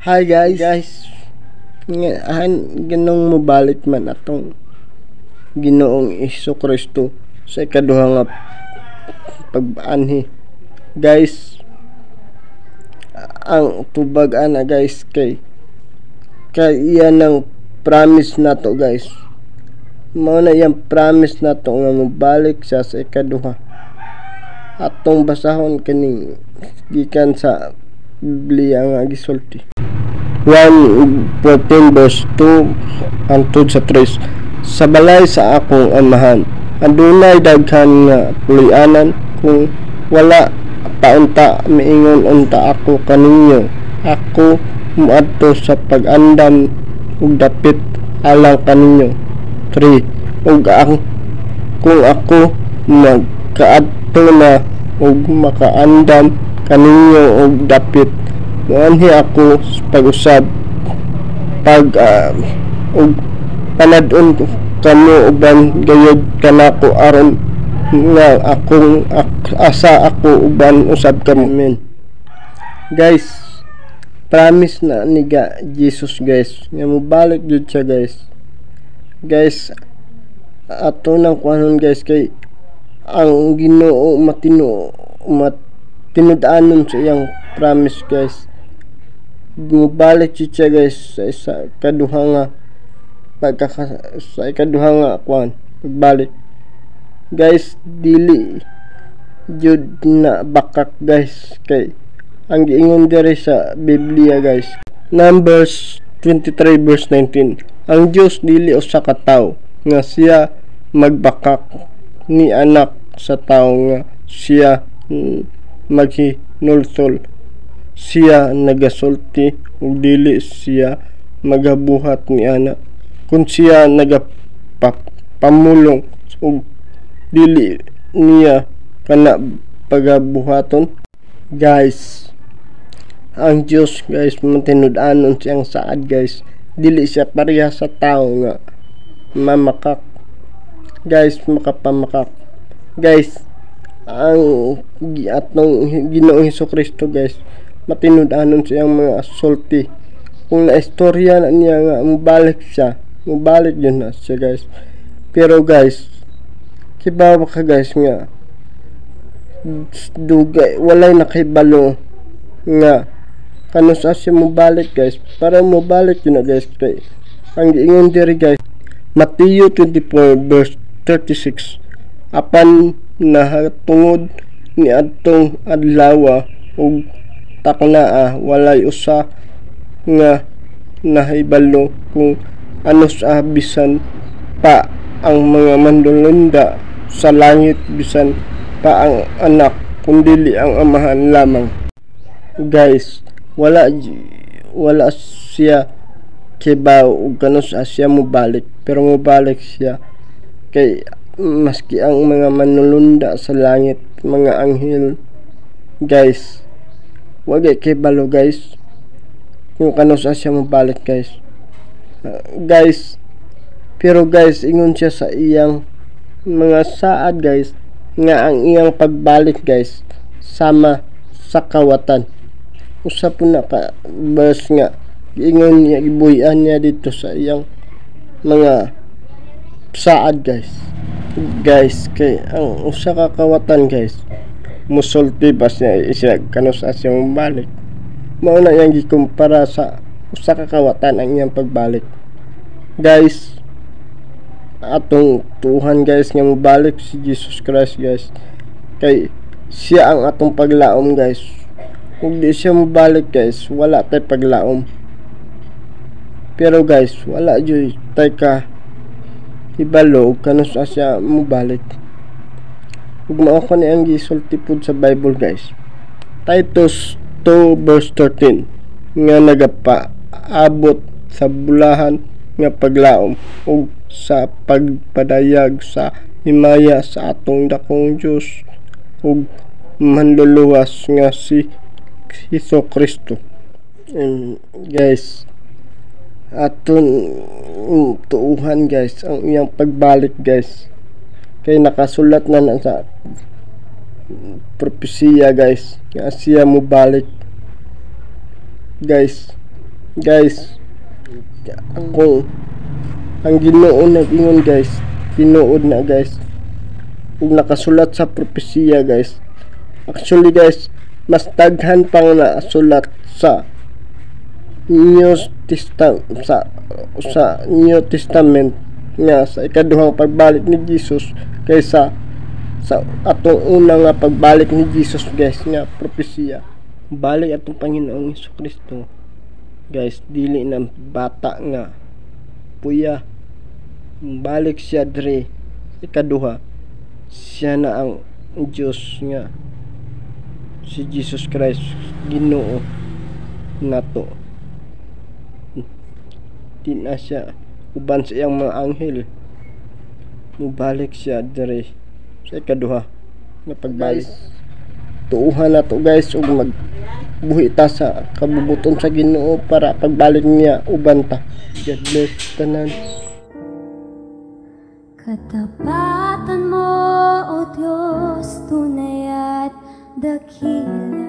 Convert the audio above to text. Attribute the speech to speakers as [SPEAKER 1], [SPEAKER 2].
[SPEAKER 1] Hi guys. Ganong mobalik man atong Ginoong Jesu-Kristo sa ikaduha nga pag-anhi. Guys, ang tubag ana guys kay iyan ang promise nato guys. Mao na iyang promise nato nga mobalik siya sa ikaduha. Atong basahon kining gikan sa Biblia nga gisulti. 1:14 verse 2 hangtod sa 3. Sa balay sa akong amahan adunay daghan nga pulianan, kung wala paunta miingon unta ako kaninyo. Ako muadto sa pag-andam ug dapit alang kaninyo. 3. Ug kung ako magkaadto na ug makaandam kaninyo og dapit, muanhi ako pag-usab ug panad-on kamo uban gayud kanako aron nga akong asa ako uban usab kamo. Amen. Guys, promise na ni Jesus guys nga mobalik jud siya guys. Ato nang kuhanon guys kay ang Ginoo tinud-anon sa iyang promise guys. Mubalik siya guys sa ikaduha nga pagbalik guys. Dili jud na bakak guys kay ang giingon diri sa Biblia guys, Numbers 23 verse 19, ang Dios dili usa ka tawo nga siya magbakak, ni anak sa tawo nga siya maghinulsol. Siya nagasulti ug dili siya magabuhat ni anak. Kung siya nagapamulong ug dili niya kana pagabuhaton guys. Ang Dios guys matinud-anon siyang saad guys, dili siya pareha sa tawo nga mamakak guys, makapamakak guys. Ang atong Ginoong Jesu-Kristo guys matinud-anon siyang mga sulti. Kung naistorya na niya nga mubalik yun na siya guys. Pero guys, kibaw ka guys nga dugay walay nakahibalo nga kano sa siya mubalik guys. Para mubalik yun na guys kay ang giingon diri guys, Mateo 24 verse 36, apan nahatungod ni adtong adlaw ug taknaa walay usa nga nahibalo kung ano sa bisan pa ang mga mandulunda sa langit, bisan pa ang anak, kundili ang amahan lamang. Guys, wala siya kibaw ug kano sa siya mobalik, pero mobalik siya kay maski ang mga manulunda sa langit, mga anghel guys, wag kibalo guys kung kano sa siya mabalik guys. Guys, pero guys ingon siya sa iyang mga saad guys nga ang iyang pagbalik guys sama sa kawatan. Usa po na ka verse nga ingon niya, gibuyan niya dito sa iyang mga saad guys kay ang usa ka kawatan guys musulti ba siya kano sa siya mabalik. Mao na yang gikumpara sa usa ka kawatan ang iyang pagbalik guys. Atong tuhan guys nga mabalik si Jesus Christ guys kay siya ang atong paglaom guys. Kung di siya mabalik guys wala tay paglaom. Pero guys wala jud tay ka ibalo kano sa siya mabalik. Ug mao ko ni ang gisulti pud sa Bible guys, Titus 2 verse 13, nga nagapaabot sa bulahan nga paglaom ug sa pagpadayag sa himaya sa atong dakong Dios ug manluluwas nga si Jesu-Kristo. Guys, aton tuuhan guys ang iyang pagbalik guys kay nakasulat na sa propesiya guys nga siya mobalik guys. guys, ako ang Ginoo nag-ingon guys, tinuod na guys, ug nakasulat sa propesiya guys. Actually guys, mas daghan pang nasulat sa New Testament, sa New Testament nga sa ikaduhang pagbalik ni Jesus kaysa sa atong una nga pagbalik ni Jesus guys, nga propesiya. Balik atong Panginoong Hesukristo guys, dili na bata nga puya. Balik siya dre ikaduha, siya na ang Diyos nga si Jesus Christ, Ginoo nato. Di na siya uban sa iyang mga anghel, mubalik siya dre sa ikaduha nga pagbalik. Tuuhan na to guys, ug magbuhi ta sa kabubuton sa Ginoo para pagbalik niya uban ta. God bless tanan.
[SPEAKER 2] Katapatan mo, O Diyos, tunay at dakila.